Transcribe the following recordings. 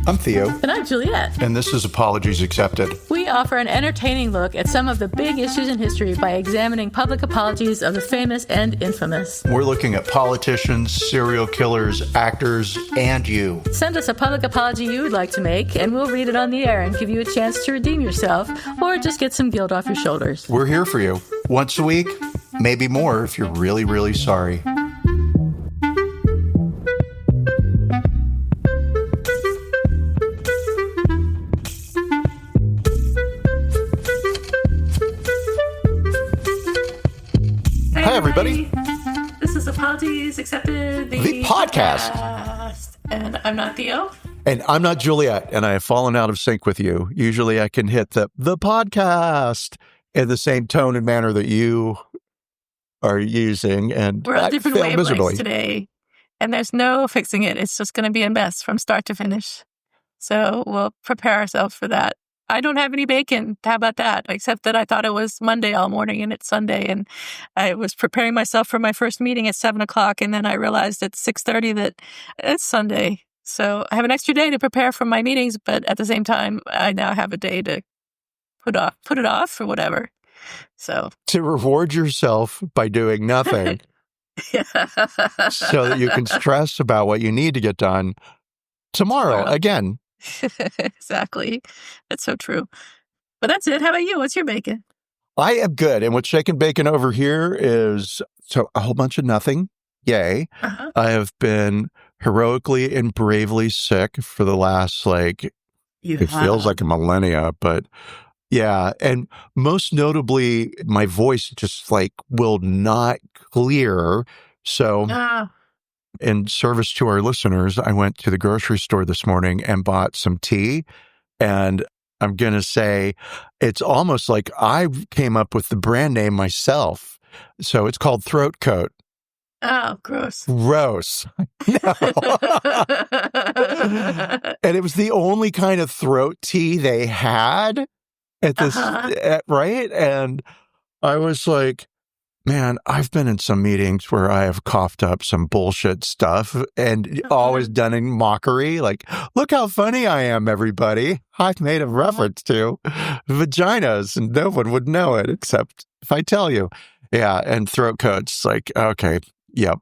I'm Theo. And I'm Juliette. And this is Apologies Accepted. We offer an entertaining look at some of the big issues in history by examining public apologies of the famous and infamous. We're looking at politicians, serial killers, actors, and you. Send us a public apology you would like to make, and we'll read it on the air and give you a chance to redeem yourself or just get some guilt off your shoulders. We're here for you. Once a week, maybe more if you're really, really sorry. Hi, everybody. This is Apologies Accepted, the podcast. And I'm not Theo. And I'm not Juliette, and I have fallen out of sync with you. Usually I can hit the podcast in the same tone and manner that you are using, and we're on different wavelengths today. And there's no fixing it. It's just going to be a mess from start to finish. So we'll prepare ourselves for that. I don't have any bacon. How about that? Except that I thought it was Monday all morning and it's Sunday. And I was preparing myself for my first meeting at 7 o'clock. And then I realized at 6:30 that it's Sunday. So I have an extra day to prepare for my meetings. But at the same time, I now have a day to put it off or whatever. So to reward yourself by doing nothing so that you can stress about what you need to get done tomorrow again. Exactly. That's so true. But that's it. How about you? What's your bacon? I am good. And what's shaking bacon over here is a whole bunch of nothing. Yay. Uh-huh. I have been heroically and bravely sick for the last, feels like a millennia, but yeah. And most notably, my voice just will not clear. So in service to our listeners, I went to the grocery store this morning and bought some tea. And I'm going to say it's almost like I came up with the brand name myself. So it's called Throat Coat. Oh, gross. Gross. No. And it was the only kind of throat tea they had at this, right? And I was like, man, I've been in some meetings where I have coughed up some bullshit stuff and always done in mockery. Like, look how funny I am, everybody. I've made a reference to vaginas and no one would know it except if I tell you. Yeah, and throat coats, okay, yep.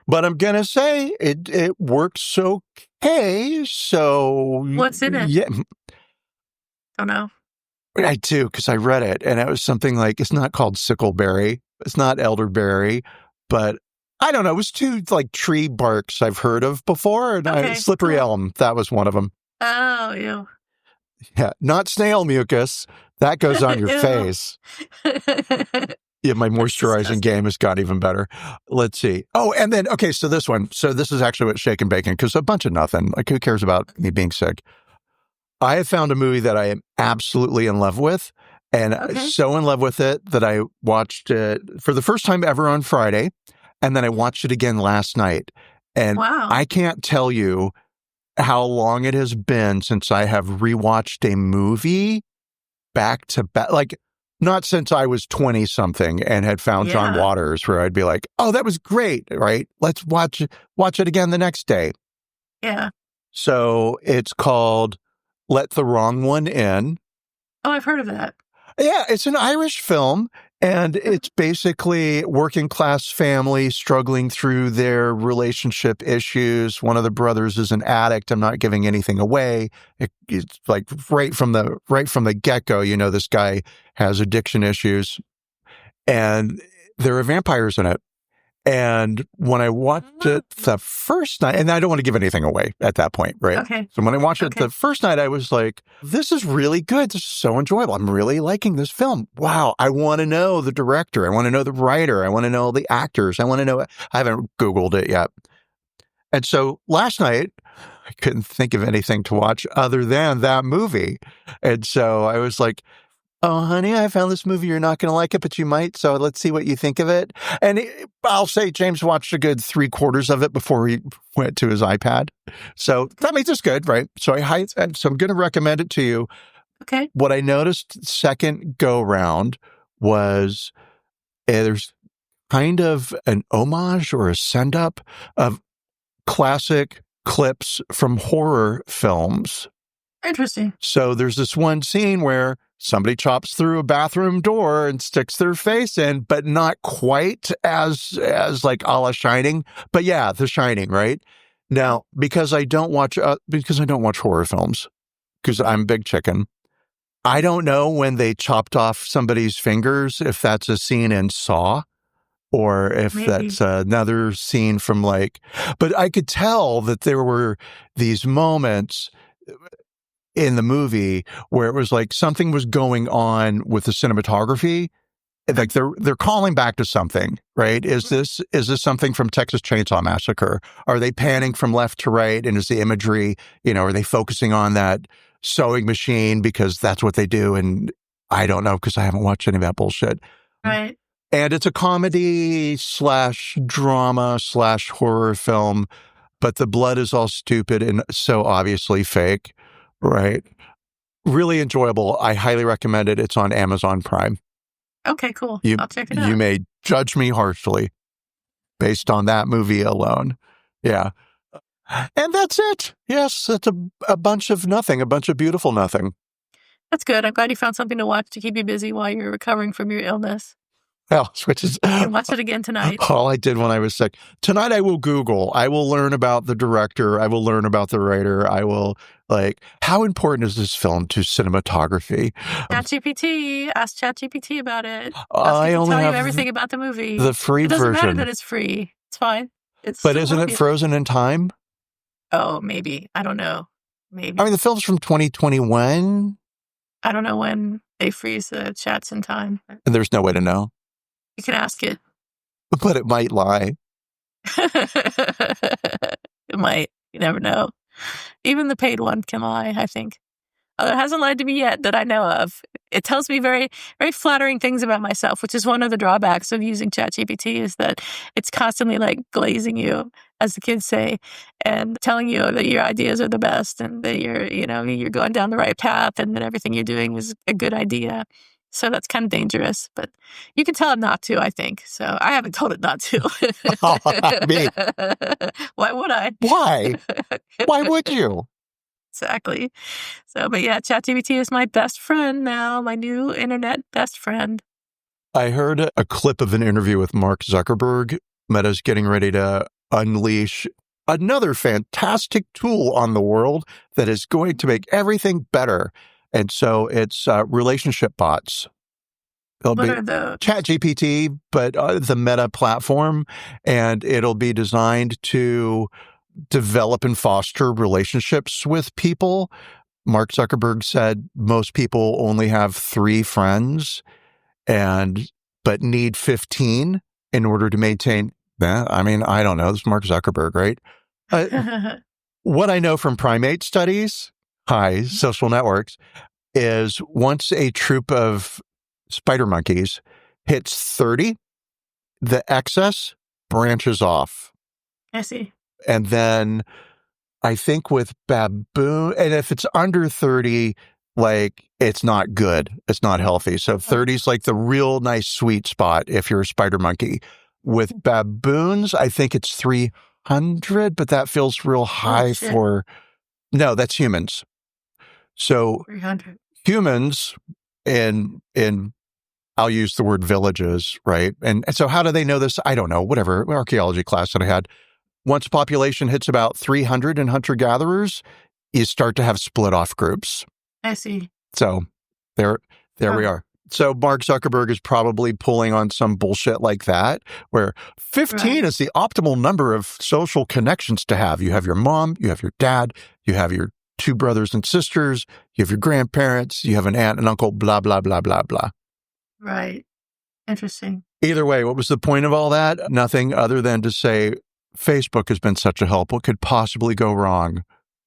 But I'm going to say it works okay, so... What's in it? Yeah. Don't know. I do, because I read it, and it was something like, it's not called sickleberry, it's not elderberry, but I don't know, it was two, tree barks I've heard of before, and slippery elm, that was one of them. Oh, ew. Yeah, not snail mucus, that goes on your face. Yeah, my moisturizing game has got even better. Let's see. Oh, and then, so this one, this is actually what's shaking bacon, because a bunch of nothing, who cares about me being sick? I have found a movie that I am absolutely in love with, and so in love with it that I watched it for the first time ever on Friday, and then I watched it again last night. And I can't tell you how long it has been since I have rewatched a movie back to back, not since I was 20-something and had found John Waters, where I'd be like, oh, that was great, right? Let's watch it again the next day. Yeah. So it's called Let the Wrong One In. Oh, I've heard of that. Yeah, it's an Irish film, and it's basically working class family struggling through their relationship issues. One of the brothers is an addict. I'm not giving anything away. It's right from the get-go, this guy has addiction issues, and there are vampires in it. And when I watched it the first night, and I don't want to give anything away at that point, right? Okay. So when I watched it the first night, I was like, this is really good. This is so enjoyable. I'm really liking this film. Wow. I want to know the director. I want to know the writer. I want to know the actors. I want to know, I haven't Googled it yet. And so last night, I couldn't think of anything to watch other than that movie. And so I was like, oh, honey, I found this movie. You're not going to like it, but you might. So let's see what you think of it. And I'll say James watched a good 3/4 of it before he went to his iPad. So that means it's good, right? So I'm going to recommend it to you. Okay. What I noticed second go round was there's kind of an homage or a send up of classic clips from horror films. Interesting. So there's this one scene where somebody chops through a bathroom door and sticks their face in, but not quite as like a la Shining. But yeah, The Shining, right? Now, because I don't watch horror films, because I'm big chicken. I don't know when they chopped off somebody's fingers, if that's a scene in Saw, or if that's another scene from but I could tell that there were these moments in the movie where it was like something was going on with the cinematography. Like they're calling back to something, right? Is this something from Texas Chainsaw Massacre? Are they panning from left to right? And is the imagery, are they focusing on that sewing machine because that's what they do? And I don't know, because I haven't watched any of that bullshit. Right. And it's a comedy / drama / horror film, but the blood is all stupid and so obviously fake, right? Really enjoyable. I highly recommend it. It's on Amazon Prime. Okay, cool. I'll check it out. You may judge me harshly based on that movie alone. Yeah. And that's it. Yes, it's a bunch of nothing, a bunch of beautiful nothing. That's good. I'm glad you found something to watch to keep you busy while you're recovering from your illness. Well, which is... You can watch it again tonight. All I did when I was sick. Tonight I will Google. I will learn about the director. I will learn about the writer. I will, how important is this film to cinematography? ChatGPT. Ask ChatGPT about it. I only tell have you everything about the movie. The free version. It doesn't matter that it's free. It's fine. But isn't it frozen in time? Oh, maybe. I don't know. Maybe. I mean, the film's from 2021. I don't know when they freeze the chats in time. And there's no way to know. You can ask it. But it might lie. It might. You never know. Even the paid one can lie, I think. Although it hasn't lied to me yet that I know of. It tells me very, very flattering things about myself, which is one of the drawbacks of using ChatGPT, is that it's constantly glazing you, as the kids say, and telling you that your ideas are the best and that you're going down the right path and that everything you're doing is a good idea. So that's kind of dangerous, but you can tell it not to, I think. So I haven't told it not to. Why would I? Why? Why would you? Exactly. So, but yeah, ChatGPT is my best friend now, my new internet best friend. I heard a clip of an interview with Mark Zuckerberg. Meta's getting ready to unleash another fantastic tool on the world that is going to make everything better. And so it's relationship bots. It'll What be are those? ChatGPT, but the Meta platform, and it'll be designed to develop and foster relationships with people. Mark Zuckerberg said most people only have 3 friends, but need 15 in order to maintain that. I mean, I don't know. This is Mark Zuckerberg, right? What I know from primate studies, social networks, is once a troop of spider monkeys hits 30, the excess branches off. I see. And then I think with baboon, and if it's under 30, it's not good. It's not healthy. So 30 is the real nice sweet spot if you're a spider monkey. With baboons, I think it's 300, but that feels real high no, that's humans. So 300. Humans in I'll use the word villages, right? And so how do they know this? I don't know. Whatever archaeology class that I had. Once population hits about 300 in hunter-gatherers, you start to have split-off groups. I see. So there we are. So Mark Zuckerberg is probably pulling on some bullshit like that, where 15 is the optimal number of social connections to have. You have your mom, you have your dad, you have your 2 brothers and sisters, you have your grandparents, you have an aunt and uncle, blah, blah, blah, blah, blah. Right. Interesting. Either way, what was the point of all that? Nothing other than to say, Facebook has been such a help. What could possibly go wrong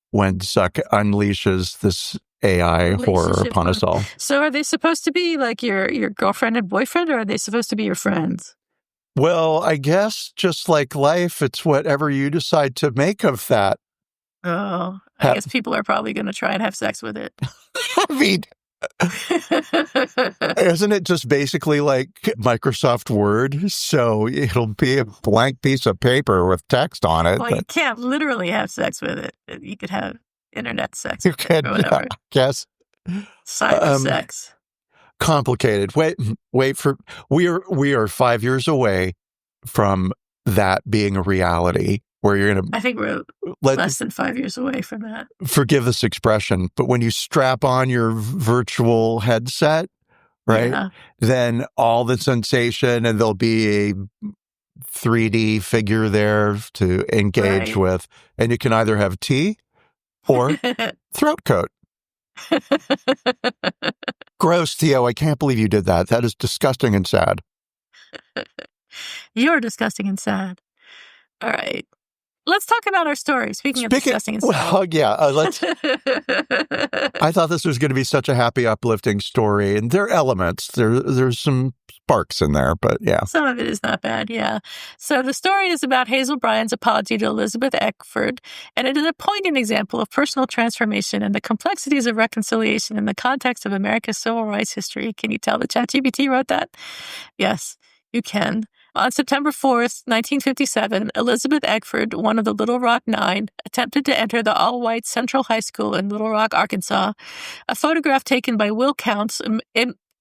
when Zuck unleashes this AI horror upon us all? So are they supposed to be your girlfriend and boyfriend, or are they supposed to be your friends? Well, I guess just like life, it's whatever you decide to make of that. Oh, I guess people are probably going to try and have sex with it. I mean, Isn't it just basically like Microsoft Word? So it'll be a blank piece of paper with text on it. Well, you can't literally have sex with it. You could have internet sex You with it can, or whatever. I guess. Cyber sex. Complicated. Wait for we are 5 years away from that being a reality where you're gonna. I think we're less than 5 years away from that. Forgive this expression, but when you strap on your virtual headset, right, then all the sensation, and there'll be a 3D figure there to engage with, and you can either have tea or throat coat. Gross, Theo. I can't believe you did that. That is disgusting and sad. You're disgusting and sad. All right. Let's talk about our story. Speaking of disgusting and sad. Well, yeah, let's. I thought this was going to be such a happy, uplifting story, and there are elements. There's some sparks in there, but yeah. Some of it is not bad, yeah. So the story is about Hazel Bryan's apology to Elizabeth Eckford, and it is a poignant example of personal transformation and the complexities of reconciliation in the context of America's civil rights history. Can you tell that ChatGPT wrote that? Yes, you can. On September 4th, 1957, Elizabeth Eckford, one of the Little Rock Nine, attempted to enter the all-white Central High School in Little Rock, Arkansas. A photograph taken by Will Counts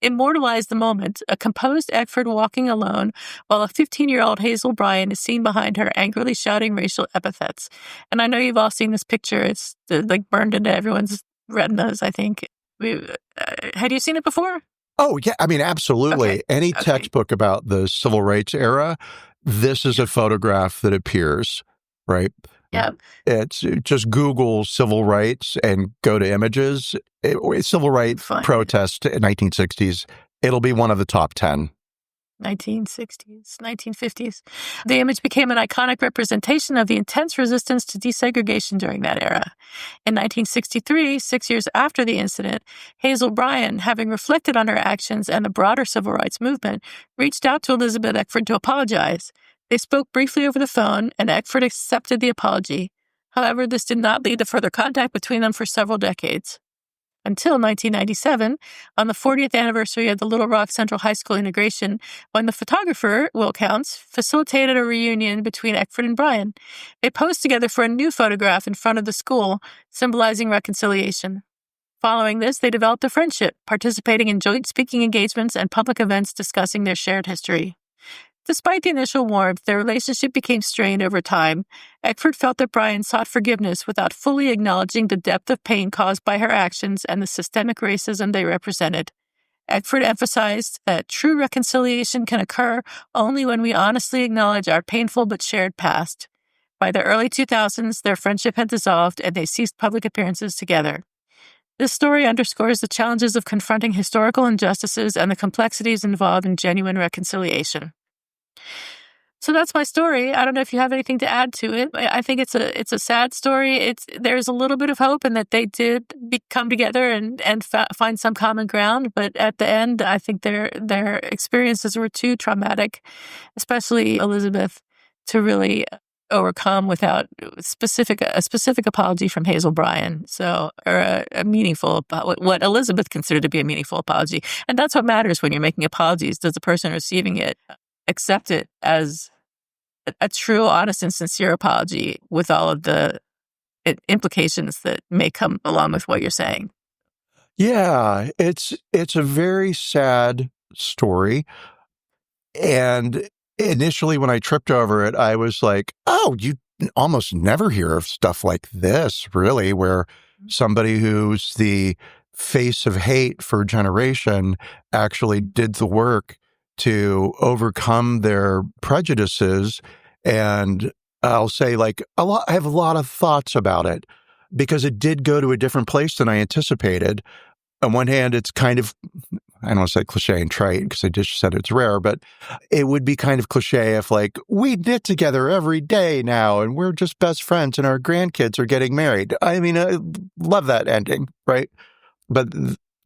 immortalized the moment, a composed Eckford walking alone, while a 15-year-old Hazel Bryan is seen behind her, angrily shouting racial epithets. And I know you've all seen this picture. It's like burned into everyone's retinas, I think. Had you seen it before? Oh, yeah. I mean, absolutely. Any textbook about the civil rights era, this is a photograph that appears, right? Yeah. It's just Google civil rights and go to images. Civil rights protest in 1960s. It'll be one of the top 10. 1960s, 1950s. The image became an iconic representation of the intense resistance to desegregation during that era. In 1963, 6 years after the incident, Hazel Bryan, having reflected on her actions and the broader civil rights movement, reached out to Elizabeth Eckford to apologize. They spoke briefly over the phone, and Eckford accepted the apology. However, this did not lead to further contact between them for several decades. Until 1997, on the 40th anniversary of the Little Rock Central High School integration, when the photographer, Will Counts, facilitated a reunion between Eckford and Bryan. They posed together for a new photograph in front of the school, symbolizing reconciliation. Following this, they developed a friendship, participating in joint speaking engagements and public events discussing their shared history. Despite the initial warmth, their relationship became strained over time. Eckford felt that Bryan sought forgiveness without fully acknowledging the depth of pain caused by her actions and the systemic racism they represented. Eckford emphasized that true reconciliation can occur only when we honestly acknowledge our painful but shared past. By the early 2000s, their friendship had dissolved and they ceased public appearances together. This story underscores the challenges of confronting historical injustices and the complexities involved in genuine reconciliation. So that's my story. I don't know if you have anything to add to it. I think it's a sad story. There's a little bit of hope in that they did come together and find some common ground. But at the end, I think their experiences were too traumatic, especially Elizabeth, to really overcome without a specific apology from Hazel Bryan. So, or a meaningful, what Elizabeth considered to be a meaningful apology. And that's what matters when you're making apologies. Does the person receiving it accept it as a true, honest, and sincere apology with all of the implications that may come along with what you're saying? Yeah, it's a very sad story. And initially when I tripped over it, I was like, oh, you almost never hear of stuff like this, really, where somebody who's the face of hate for a generation actually did the work to overcome their prejudices. And I'll say, like, I have a lot of thoughts about it because it did go to a different place than I anticipated. On one hand, it's kind of, I don't want to say cliche and trite because I just said it's rare, but it would be kind of cliche if, like, we knit together every day now and we're just best friends and our grandkids are getting married. I mean, I love that ending, right? But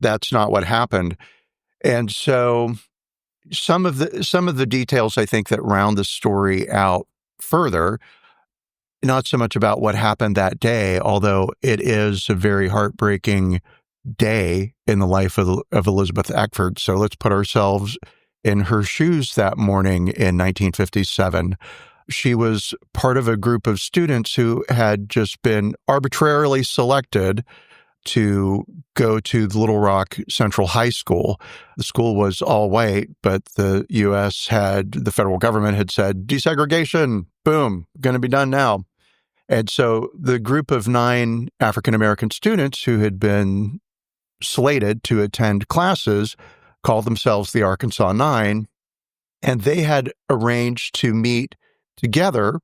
that's not what happened. And so some of the details, I think, that round the story out further, not so much about what happened that day, although it is a very heartbreaking day in the life of Elizabeth Eckford. So let's put ourselves in her shoes that morning in 1957. She was part of a group of students who had just been arbitrarily selected to go to the Little Rock Central High School. The school was all white, but the the federal government had said, desegregation, boom, going to be done now. And so the group of 9 African-American students who had been slated to attend classes called themselves the Arkansas Nine, and they had arranged to meet together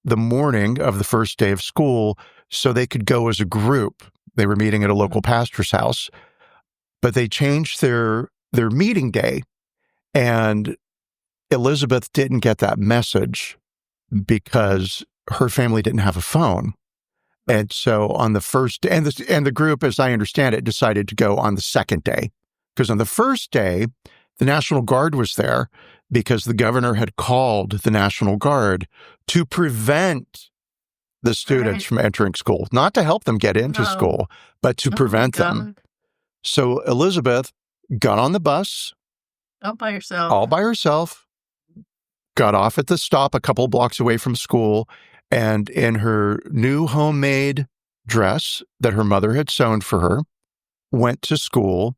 the morning of the first day of school so they could go as a group. They were meeting at a local pastor's house, but they changed their meeting day, and Elizabeth didn't get that message because her family didn't have a phone. And so on the first, and the group, as I understand it, decided to go on the second day. Because on the first day, the National Guard was there because the governor had called the National Guard to prevent the students from entering school, not to help them get into school, but to prevent them. So Elizabeth got on the bus. All by herself, got off at the stop a couple blocks away from school, and in her new homemade dress that her mother had sewn for her, went to school.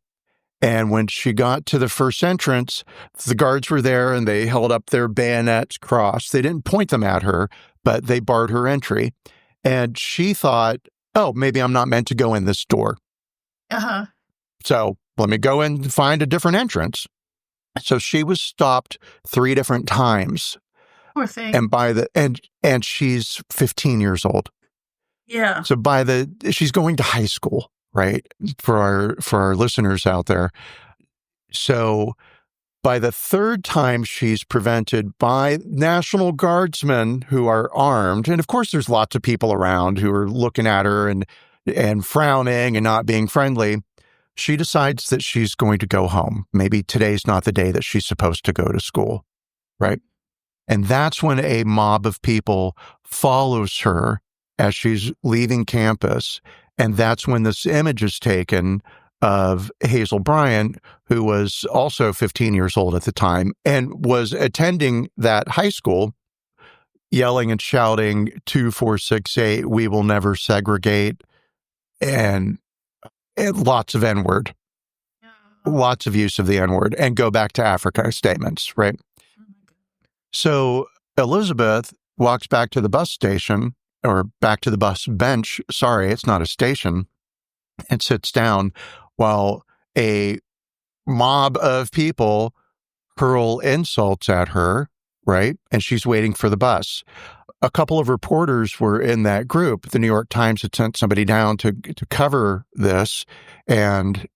And when she got to the first entrance, the guards were there and they held up their bayonets crossed. They didn't point them at her, but they barred her entry. And she thought, oh, maybe I'm not meant to go in this door. So let me go and find a different entrance. So she was stopped 3 different times. Poor thing. And she's 15 years old. Yeah. So she's going to high school, right? For our listeners out there. So by the 3rd time, she's prevented by National Guardsmen who are armed. And of course, there's lots of people around who are looking at her and frowning and not being friendly. She decides that she's going to go home. Maybe today's not the day that she's supposed to go to school, right? And that's when a mob of people follows her as she's leaving campus. And that's when this image is taken of Hazel Bryan, who was also 15 years old at the time and was attending that high school, yelling and shouting 2468, we will never segregate, and lots of N-word, lots of use of the N-word, and go back to Africa statements, right? So Elizabeth walks back to the bus station, or back to the bus bench, sorry, it's not a station, and sits down while a mob of people hurl insults at her, right? And she's waiting for the bus. A couple of reporters were in that group. The New York Times had sent somebody down to cover this, and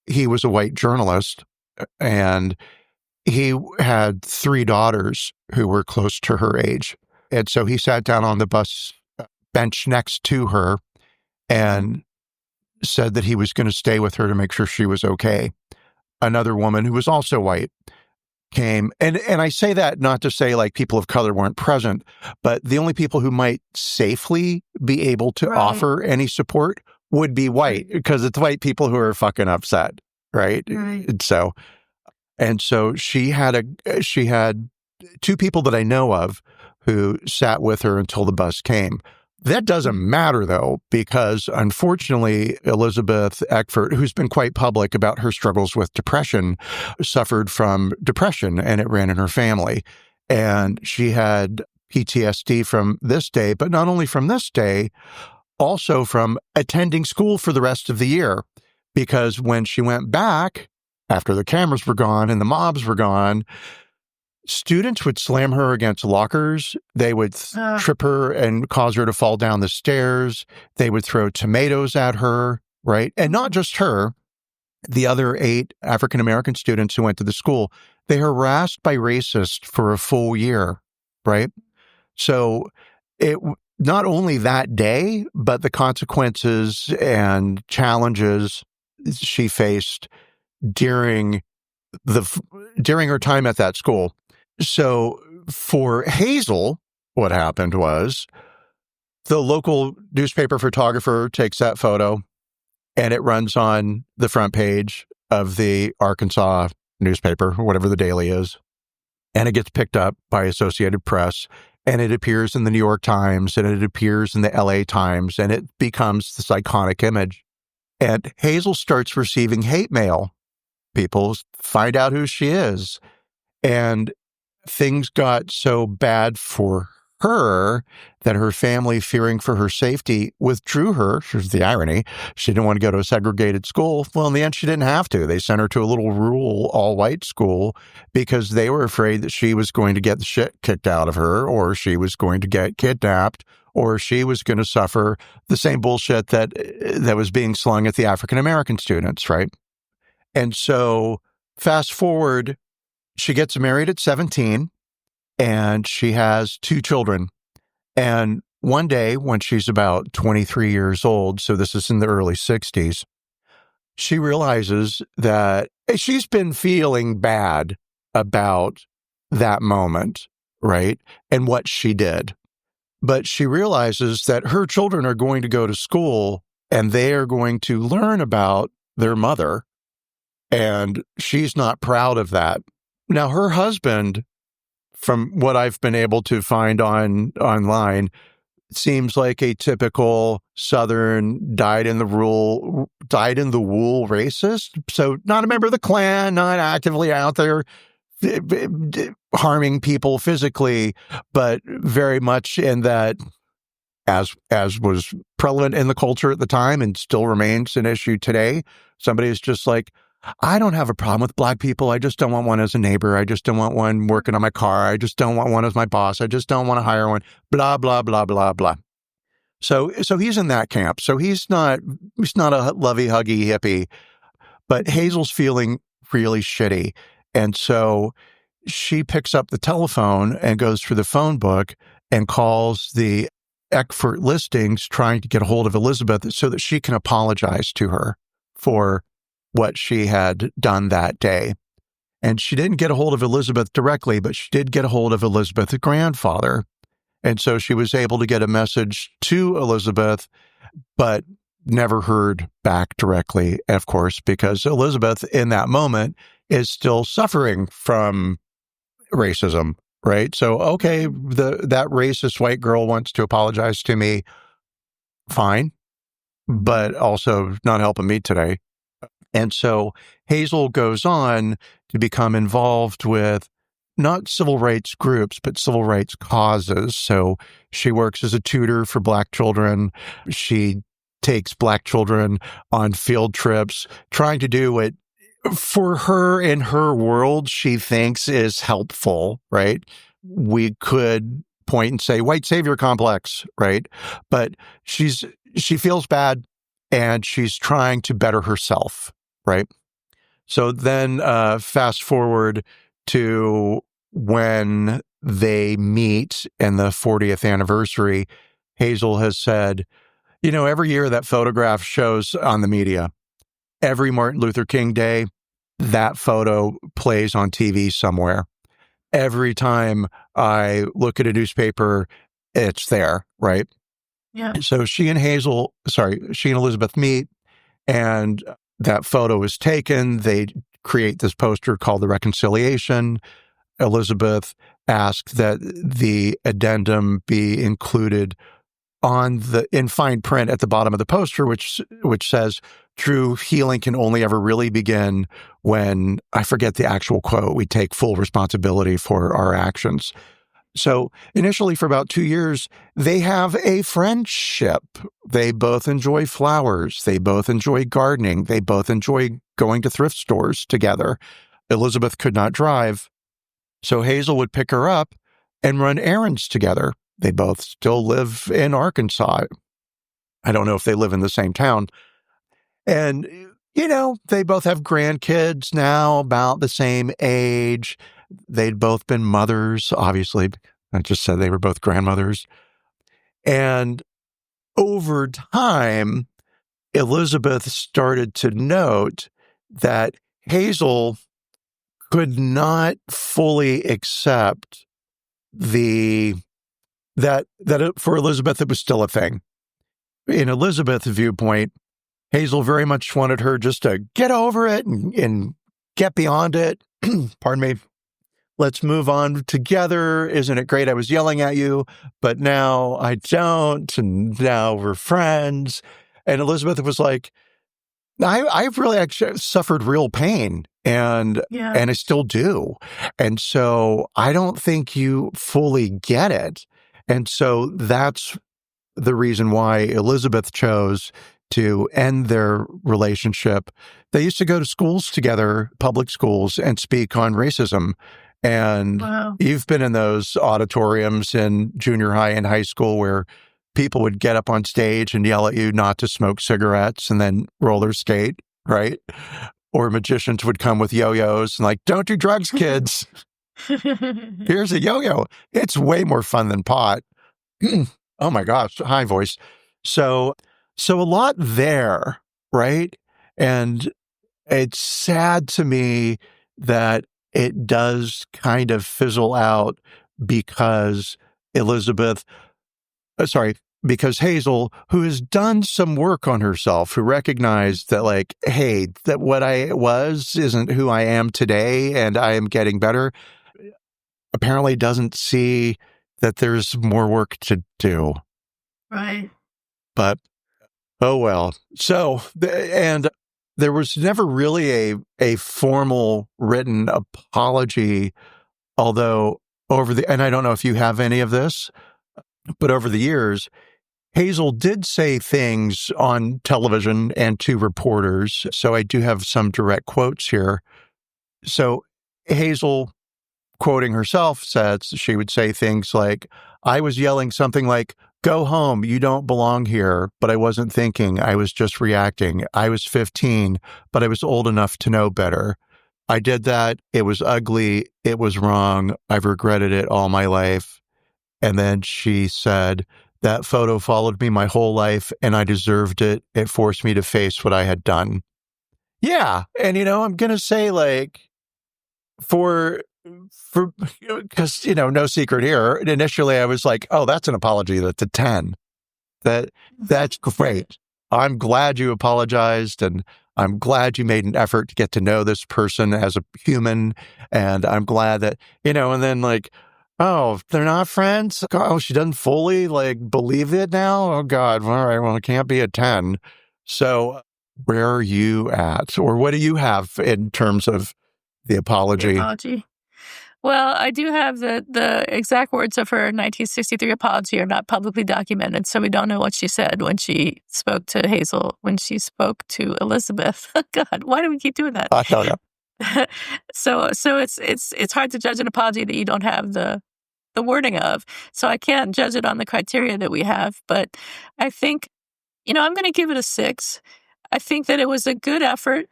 he was a white journalist, and he had 3 daughters who were close to her age. And so he sat down on the bus bench next to her and said that he was going to stay with her to make sure she was okay. Another woman who was also white came, and I say that not to say like people of color weren't present, but the only people who might safely be able to offer any support would be white, because it's white people who are fucking upset, right? And so she had 2 people that I know of who sat with her until the bus came. That doesn't matter, though, because unfortunately, Elizabeth Eckford, who's been quite public about her struggles with depression, suffered from depression, and it ran in her family. And she had PTSD from this day, but not only from this day, also from attending school for the rest of the year. Because when she went back, after the cameras were gone and the mobs were gone, students would slam her against lockers. They would trip her and cause her to fall down the stairs. They would throw tomatoes at her, right? And not just her, the other 8 African-American students who went to the school, they harassed by racists for a full year, right? So it not only that day, but the consequences and challenges she faced during her time at that school. So for Hazel, what happened was the local newspaper photographer takes that photo and it runs on the front page of the Arkansas newspaper, or whatever the daily is. And it gets picked up by Associated Press, and it appears in the New York Times, and it appears in the LA Times, and it becomes this iconic image. And Hazel starts receiving hate mail. People find out who she is. And things got so bad for her that her family, fearing for her safety, withdrew her. Here's the irony. She didn't want to go to a segregated school. Well, in the end, she didn't have to. They sent her to a little rural, all-white school because they were afraid that she was going to get the shit kicked out of her, or she was going to get kidnapped, or she was going to suffer the same bullshit that was being slung at the African-American students, right? And so fast forward, she gets married at 17, and she has 2 children. And one day, when she's about 23 years old, so this is in the early 60s, she realizes that she's been feeling bad about that moment, right? And what she did. But she realizes that her children are going to go to school, and they are going to learn about their mother. And she's not proud of that. Now, her husband, from what I've been able to find online, seems like a typical Southern dyed-in-the-wool racist. So not a member of the Klan, not actively out there harming people physically, but very much in that, as was prevalent in the culture at the time and still remains an issue today, somebody is just like, I don't have a problem with Black people. I just don't want one as a neighbor. I just don't want one working on my car. I just don't want one as my boss. I just don't want to hire one. Blah, blah, blah, blah, blah. So he's in that camp. So he's not a lovey-huggy hippie, but Hazel's feeling really shitty. And so she picks up the telephone and goes through the phone book and calls the Eckford listings, trying to get a hold of Elizabeth so that she can apologize to her for what she had done that day. And she didn't get a hold of Elizabeth directly, but she did get a hold of Elizabeth's grandfather. And so she was able to get a message to Elizabeth, but never heard back directly, of course, because Elizabeth in that moment is still suffering from racism, right? So, okay, that racist white girl wants to apologize to me, fine, but also not helping me today. And so Hazel goes on to become involved with not civil rights groups, but civil rights causes. So she works as a tutor for Black children. She takes Black children on field trips, trying to do what, for her, in her world, she thinks is helpful, right? We could point and say white savior complex, right? But she feels bad, and she's trying to better herself, right? So then fast forward to when they meet in the 40th anniversary, Hazel has said, every year that photograph shows on the media. Every Martin Luther King Day, that photo plays on TV somewhere. Every time I look at a newspaper, it's there, right? Yeah. So she and Elizabeth meet, and that photo is taken. They create this poster called The Reconciliation. Elizabeth asked that the addendum be included in fine print at the bottom of the poster, which says, true healing can only ever really begin when, I forget the actual quote, we take full responsibility for our actions. So initially, for about 2 years, they have a friendship. They both enjoy flowers. They both enjoy gardening. They both enjoy going to thrift stores together. Elizabeth could not drive, so Hazel would pick her up and run errands together. They both still live in Arkansas. I don't know if they live in the same town. And, they both have grandkids now about the same age. They'd both been mothers, obviously. I just said they were both grandmothers. And over time, Elizabeth started to note that Hazel could not fully accept that for Elizabeth, it was still a thing. In Elizabeth's viewpoint, Hazel very much wanted her just to get over it and get beyond it. Pardon me. Let's move on together. Isn't it great? I was yelling at you, but now I don't. And now we're friends. And Elizabeth was like, I've really actually suffered real pain and I still do. And so I don't think you fully get it. And so that's the reason why Elizabeth chose to end their relationship. They used to go to schools together, public schools, and speak on racism. And you've been in those auditoriums in junior high and high school where people would get up on stage and yell at you not to smoke cigarettes and then roller skate, right? Or magicians would come with yo-yos and like, don't do drugs, kids. Here's a yo-yo. It's way more fun than pot. Oh my gosh, high voice. So a lot there, right? And it's sad to me that it does kind of fizzle out because because Hazel, who has done some work on herself, who recognized that like, hey, that what I was isn't who I am today and I am getting better, apparently doesn't see that there's more work to do. Right. But, oh well. So, and there was never really a formal written apology, although and I don't know if you have any of this, but over the years, Hazel did say things on television and to reporters. So I do have some direct quotes here. So Hazel, quoting herself, says she would say things like, I was yelling something like, go home, you don't belong here, but I wasn't thinking, I was just reacting. I was 15, but I was old enough to know better. I did that, it was ugly, it was wrong, I've regretted it all my life. And then she said, that photo followed me my whole life and I deserved it. It forced me to face what I had done. Yeah, and I'm going to say like, because, no secret here. Initially, I was like, oh, that's an apology. That's a 10. That's great. I'm glad you apologized. And I'm glad you made an effort to get to know this person as a human. And I'm glad that, and then like, oh, they're not friends. Oh, she doesn't fully like believe it now. Oh God. All right. Well, it can't be a 10. So where are you at? Or what do you have in terms of the apology? Well, I do have the exact words of her 1963 apology are not publicly documented, so we don't know what she said when she spoke to Hazel, when she spoke to Elizabeth. God, why do we keep doing that? I don't know. So it's hard to judge an apology that you don't have the wording of. So I can't judge it on the criteria that we have. But I think, I'm going to give it a 6. I think that it was a good effort.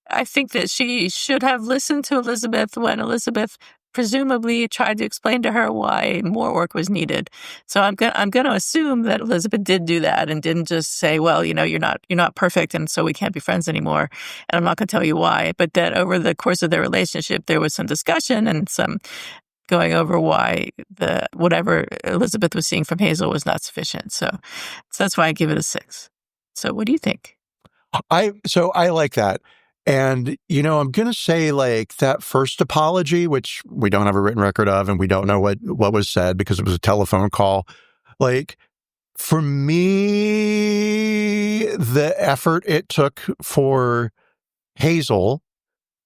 I think that she should have listened to Elizabeth when Elizabeth presumably tried to explain to her why more work was needed. So I'm going to assume that Elizabeth did do that and didn't just say, well, you're not perfect and so we can't be friends anymore. And I'm not going to tell you why, but that over the course of their relationship there was some discussion and some going over why whatever Elizabeth was seeing from Hazel was not sufficient. So that's why I give it a 6. So what do you think? I like that. And, I'm going to say like that first apology, which we don't have a written record of, and we don't know what was said because it was a telephone call. Like for me, the effort it took for Hazel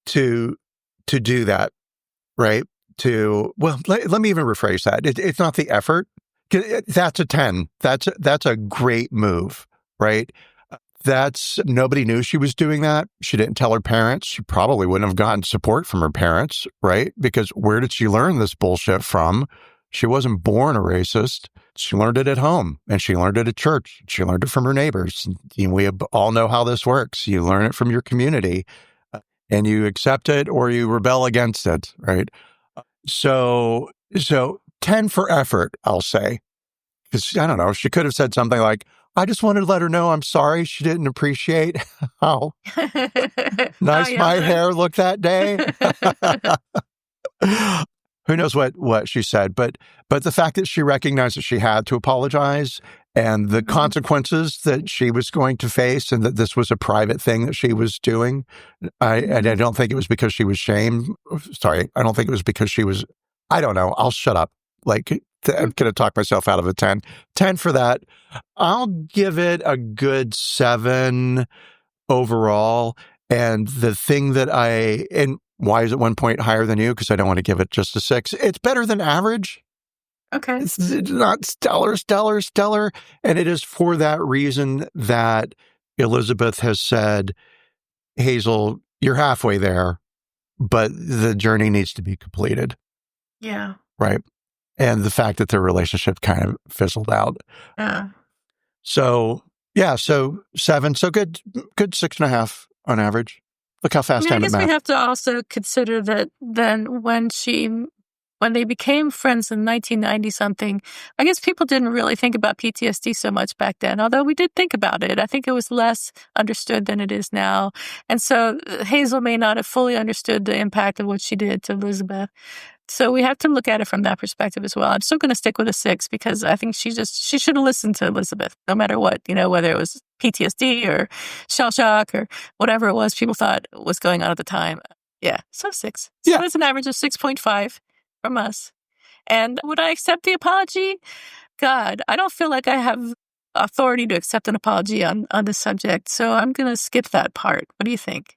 to do that, right? Let me even rephrase that. It's not the effort. That's a 10. That's a great move, right? Nobody knew she was doing that. She didn't tell her parents. She probably wouldn't have gotten support from her parents, right? Because where did she learn this bullshit from? She wasn't born a racist. She learned it at home and she learned it at church. She learned it from her neighbors. We all know how this works. You learn it from your community and you accept it or you rebel against it, right? So 10 for effort, I'll say. Because I don't know, she could have said something like, I just wanted to let her know I'm sorry she didn't appreciate how nice my hair looked that day. Who knows what she said, but the fact that she recognized that she had to apologize and the consequences that she was going to face, and that this was a private thing that she was doing. And I don't think it was because she was shamed. Sorry, I don't think it was because she was, I don't know. I'll shut up. Like, I'm going to talk myself out of a 10. 10 for that. I'll give it a good 7 overall. And the thing that and why is it 1 point higher than you? Because I don't want to give it just a 6. It's better than average. Okay. It's not stellar. And it is for that reason that Elizabeth has said, Hazel, you're halfway there, but the journey needs to be completed. Yeah. Right. And the fact that their relationship kind of fizzled out. Yeah. So, yeah, so 7. So good 6.5 on average. Look how fast I I'm at guess math. we have to also consider that then when they became friends in 1990 something, I guess people didn't really think about PTSD so much back then, although we did think about it. I think it was less understood than it is now. And so Hazel may not have fully understood the impact of what she did to Elizabeth. So we have to look at it from that perspective as well. I'm still going to stick with a 6 because I think she should have listened to Elizabeth, no matter what, whether it was PTSD or shell shock or whatever it was people thought was going on at the time. Yeah, so 6. So it's an average of 6.5 from us. And would I accept the apology? God, I don't feel like I have authority to accept an apology on this subject. So I'm going to skip that part. What do you think?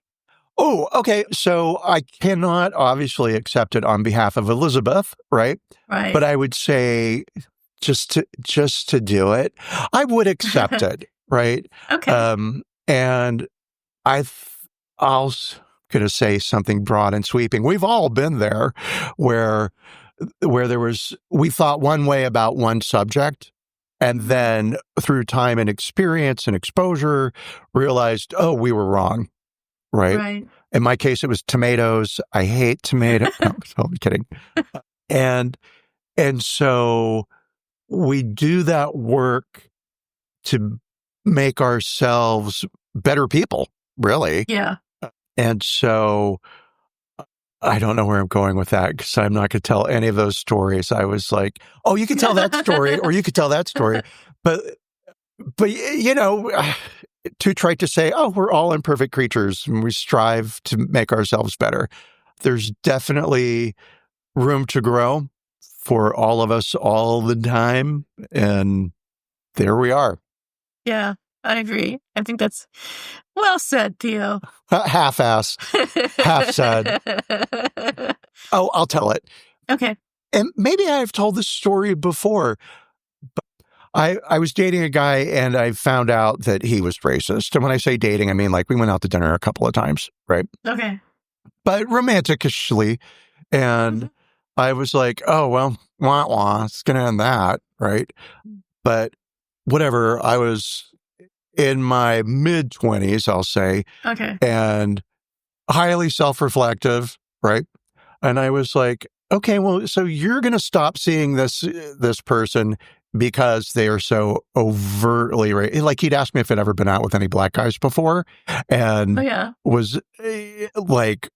Oh, okay. So I cannot obviously accept it on behalf of Elizabeth, right? Right. But I would say just to do it, I would accept it, right? Okay. And I'll going to say something broad and sweeping. We've all been there where we thought one way about one subject, and then through time and experience and exposure realized, oh, we were wrong. Right. In my case, it was tomatoes. I hate tomatoes. No, I'm totally kidding. And so we do that work to make ourselves better people, really. Yeah. And so I don't know where I'm going with that because I'm not going to tell any of those stories. I was like, oh, you can tell that story or you could tell that story. But too trite to say, oh, we're all imperfect creatures and we strive to make ourselves better. There's definitely room to grow for all of us all the time. And there we are. Yeah, I agree. I think that's well said, Theo. Half-ass, half said. Oh, I'll tell it. Okay. And maybe I've told this story before. I was dating a guy and I found out that he was racist. And when I say dating, I mean like we went out to dinner a couple of times, right? Okay. But romantically. And I was like, oh, well, wah, it's going to end that, right? But whatever, I was in my mid-20s, I'll say. Okay. And highly self-reflective, right? And I was like, okay, well, so you're going to stop seeing this person because they are so overtly like he'd asked me if I'd ever been out with any black guys before, and was like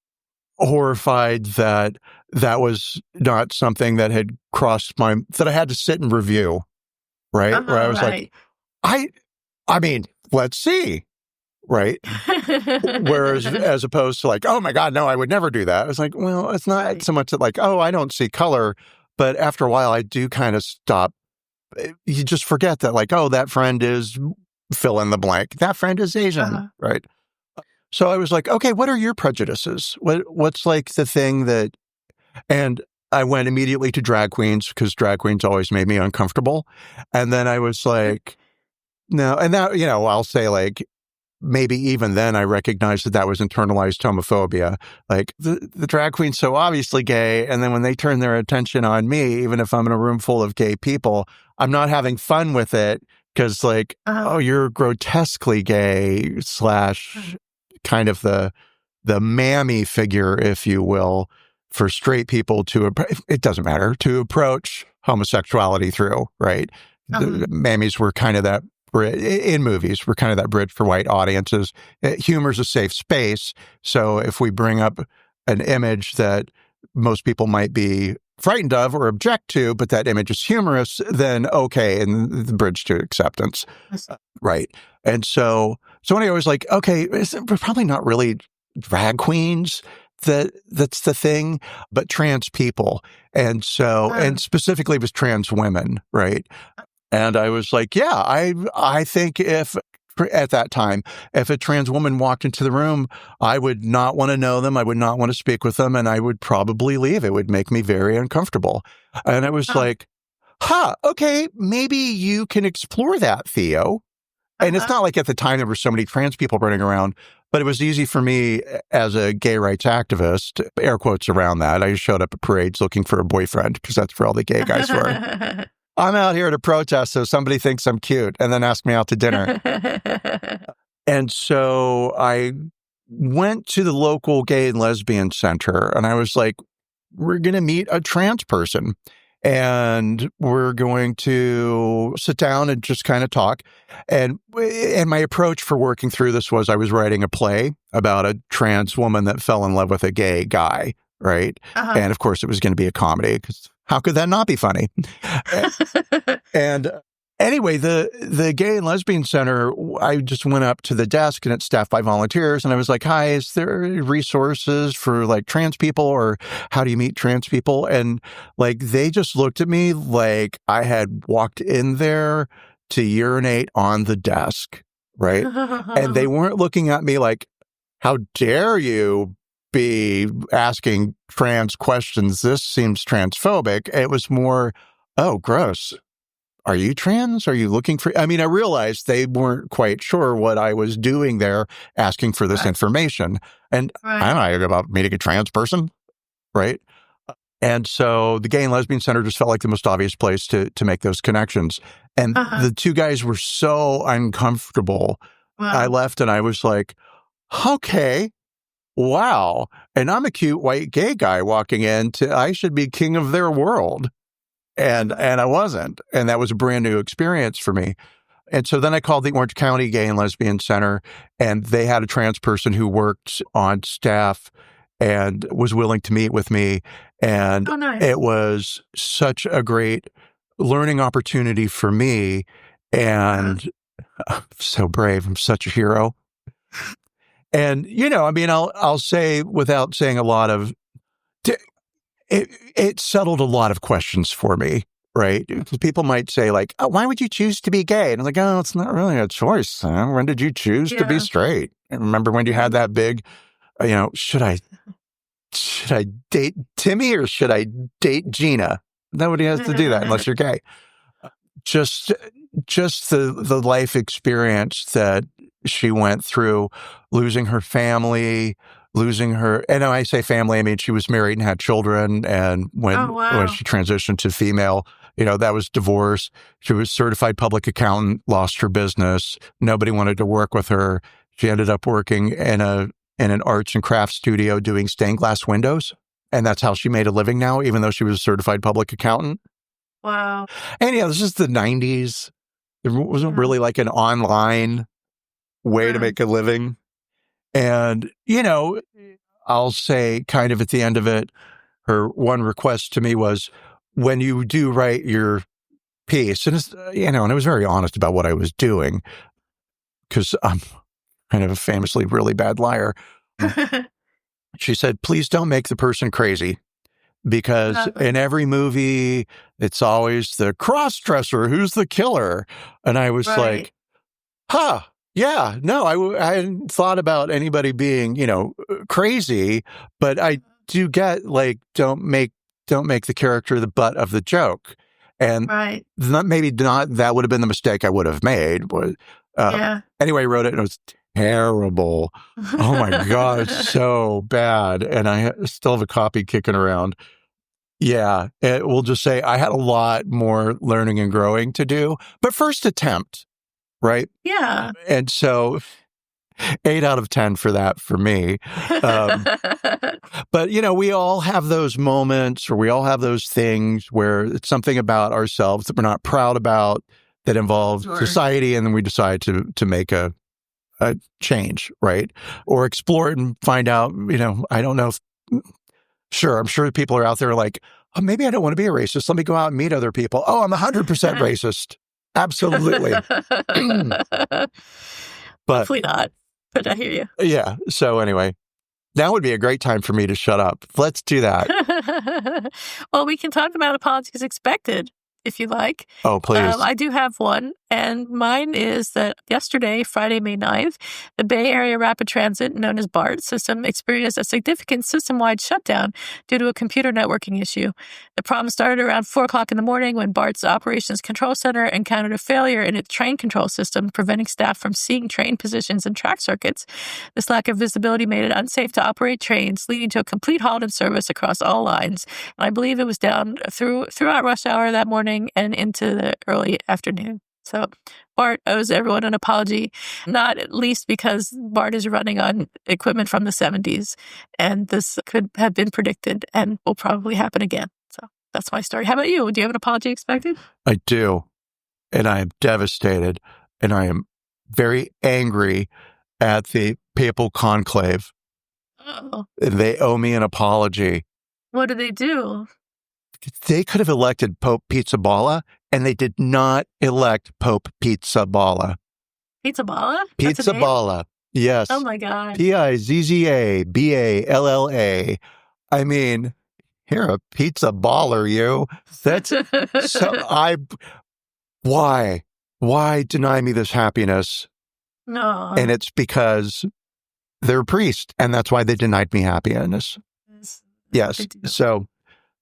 horrified that was not something that had crossed that I had to sit and review, right? Where I was like, I mean, let's see, right? Whereas as opposed to like, oh my God, no, I would never do that. I was like, well, it's not so much that like, oh, I don't see color, but after a while I do kind of stop. You just forget that like, oh, that friend is fill in the blank. That friend is Asian, right? So I was like, okay, what are your prejudices? What's like the thing that, and I went immediately to drag queens because drag queens always made me uncomfortable. And then I was like, no, and that, I'll say like, maybe even then I recognized that was internalized homophobia. Like the drag queen's so obviously gay. And then when they turn their attention on me, even if I'm in a room full of gay people, I'm not having fun with it because like, oh, you're grotesquely gay / kind of the mammy figure, if you will, for straight people it doesn't matter, to approach homosexuality through, right? The mammies were kind of that in movies, we're kind of that bridge for white audiences. Humor's a safe space. So if we bring up an image that most people might be frightened of or object to, but that image is humorous, then okay, and the bridge to acceptance. Right. And so anyway, I was like, okay, we're probably not really drag queens that's the thing, but trans people. And so, and specifically it was trans women, right? And I was like, yeah, I think at that time, if a trans woman walked into the room, I would not want to know them. I would not want to speak with them, and I would probably leave. It would make me very uncomfortable. And I was like, okay, maybe you can explore that, Theo. And it's not like at the time there were so many trans people running around, but it was easy for me as a gay rights activist, air quotes around that. I just showed up at parades looking for a boyfriend because that's where all the gay guys were. I'm out here to protest so somebody thinks I'm cute and then ask me out to dinner. And so I went to the local gay and lesbian center and I was like, we're going to meet a trans person and we're going to sit down and just kind of talk. And my approach for working through this was I was writing a play about a trans woman that fell in love with a gay guy, right? And of course it was going to be a comedy because how could that not be funny? And anyway, the Gay and Lesbian Center, I just went up to the desk and it's staffed by volunteers. And I was like, hi, is there resources for like trans people or how do you meet trans people? And like, they just looked at me like I had walked in there to urinate on the desk, right? And they weren't looking at me like, how dare you be asking trans questions? This seems transphobic. It was more, oh, gross. Are you trans? Are you looking for... I mean, I realized they weren't quite sure what I was doing there asking for this information. And I don't know about meeting a trans person, right? And so the Gay and Lesbian Center just felt like the most obvious place to make those connections. And the two guys were so uncomfortable. I left and I was like, okay, wow. And I'm a cute white gay guy walking in I should be king of their world. And I wasn't. And that was a brand new experience for me. And so then I called the Orange County Gay and Lesbian Center, and they had a trans person who worked on staff and was willing to meet with me. And it was such a great learning opportunity for me. And I'm so brave. I'm such a hero. And, you know, I mean, I'll say without saying a lot of... It settled a lot of questions for me, right? Because people might say like, oh, why would you choose to be gay? And I'm like, oh, it's not really a choice. When did you choose to be straight? And remember when you had that big, you know, should I date Timmy or should I date Gina? Nobody has to do that unless you're gay. Just the life experience that she went through, losing her family, losing her, and when I say family, I mean she was married and had children, and when she transitioned to female, you know, that was divorce. She was certified public accountant, lost her business. Nobody wanted to work with her. She ended up working in an arts and crafts studio doing stained glass windows, and that's how she made a living now, even though she was a certified public accountant. Wow. And yeah, this is the 90s. There wasn't really like an online way to make a living. And, you know, I'll say kind of at the end of it, her one request to me was, when you do write your piece, and it's, you know, and I was very honest about what I was doing because I'm kind of a famously really bad liar. She said, please don't make the person crazy, because in every movie, it's always the cross-dresser who's the killer. And I was like, yeah, no, I hadn't thought about anybody being, you know, crazy, but I do get like, don't make the character the butt of the joke. And maybe not, that would have been the mistake I would have made. But anyway, I wrote it and it was terrible. Oh my God, it's so bad. And I still have a copy kicking around. Yeah, we'll just say I had a lot more learning and growing to do, but first attempt. Right? Yeah. And so 8 out of 10 for that for me. But, you know, we all have those moments, or we all have those things where it's something about ourselves that we're not proud about that involves society, and then we decide to make a change, right? Or explore it and find out, you know, I don't know if... Sure, I'm sure people are out there like, oh, maybe I don't want to be a racist. Let me go out and meet other people. Oh, I'm 100% racist. Absolutely. But hopefully not. But I hear you. Yeah. So anyway, now would be a great time for me to shut up. Let's do that. Well, we can talk about apologies expected, if you like. Oh, please. I do have one, and mine is that yesterday, Friday, May 9th, the Bay Area Rapid Transit, known as BART system, experienced a significant system-wide shutdown due to a computer networking issue. The problem started around 4 o'clock in the morning when BART's Operations Control Center encountered a failure in its train control system, preventing staff from seeing train positions and track circuits. This lack of visibility made it unsafe to operate trains, leading to a complete halt in service across all lines. And I believe it was down throughout rush hour that morning and into the early afternoon. So BART owes everyone an apology, not at least because BART is running on equipment from the 70s, and this could have been predicted and will probably happen again. So that's my story. How about you? Do you have an apology expected? I do. And I am devastated. And I am very angry at the papal conclave. Oh. They owe me an apology. What did they do? They could have elected Pope Pizzaballa, and they did not elect Pope Pizzaballa. Pizzaballa? Pizzaballa. Yes. Oh my God. Pizzaballa. I mean, you're a pizza baller, you. That's so why deny me this happiness? No. And it's because they're a priest, and that's why they denied me happiness. Yes. So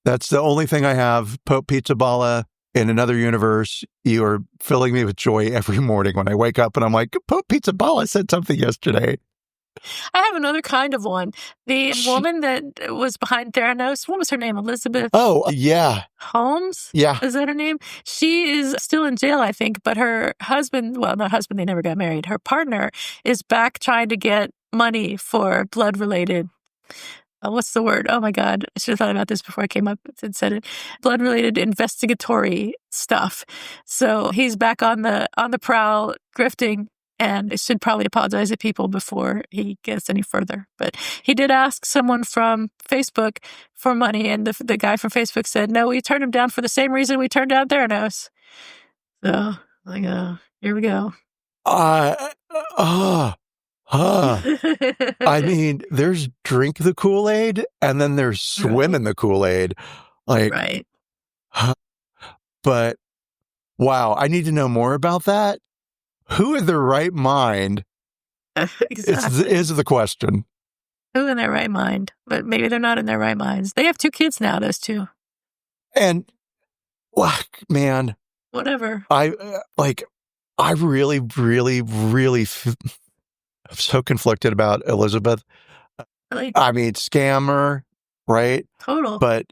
that's the only thing I have. Pope Pizzaballa, in another universe, you are filling me with joy every morning when I wake up and I'm like, Pope Pizzaballa said something yesterday. I have another kind of one. The woman that was behind Theranos, what was her name? Elizabeth? Oh, yeah. Holmes? Yeah. Is that her name? She is still in jail, I think, but her husband, well, not husband, they never got married. Her partner is back trying to get money for blood-related what's the word? Oh my God. I should have thought about this before I came up and said it. Blood-related investigatory stuff. So he's back on the prowl, grifting, and I should probably apologize to people before he gets any further. But he did ask someone from Facebook for money, and the guy from Facebook said, no, we turned him down for the same reason we turned down Theranos. So, here we go. I mean, there's drink the Kool-Aid and then there's swim in the Kool-Aid. Right. But wow, I need to know more about that. Who in their right mind exactly. is the question. Who in their right mind? But maybe they're not in their right minds. They have 2 kids now, those 2. And, man. Whatever. I really, really, really... I'm so conflicted about Elizabeth. Really? I mean, scammer, right? Total. But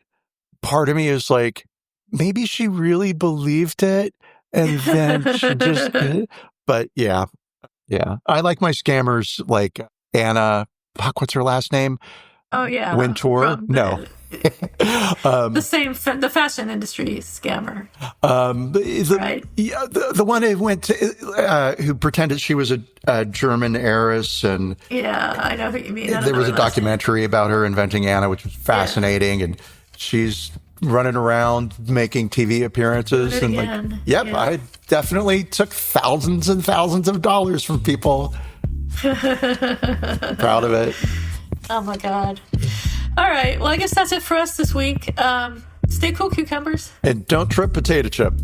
part of me is like, maybe she really believed it, and then she just did. But yeah. I like my scammers like Anna, what's her last name? Oh, yeah. Wintour? No. The fashion industry scammer. Right. Yeah, the one who went to, who pretended she was a German heiress, and yeah, I know who you mean. There was a documentary about her inventing Anna, which was fascinating, and she's running around making TV appearances, and I definitely took thousands and thousands of dollars from people. Proud of it. Oh my God. All right. Well, I guess that's it for us this week. Stay cool, cucumbers. And don't trip potato chip.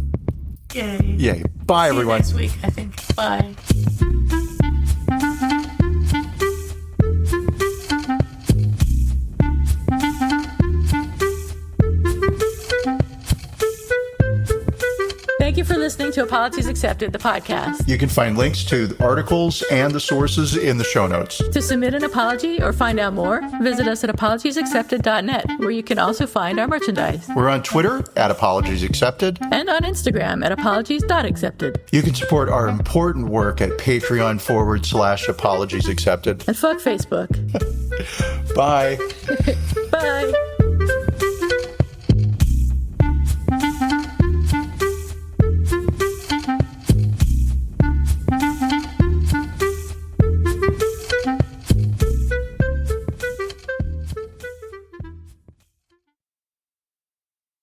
Yay. Bye, everyone. See you next week, I think. Bye. Thank you for listening to Apologies Accepted, the podcast. You can find links to the articles and the sources in the show notes. To submit an apology or find out more, visit us at apologiesaccepted.net, where you can also find our merchandise. We're on Twitter at Apologies Accepted. And on Instagram at apologies.accepted. You can support our important work at Patreon.com/Apologies Accepted. And fuck Facebook. Bye. Bye.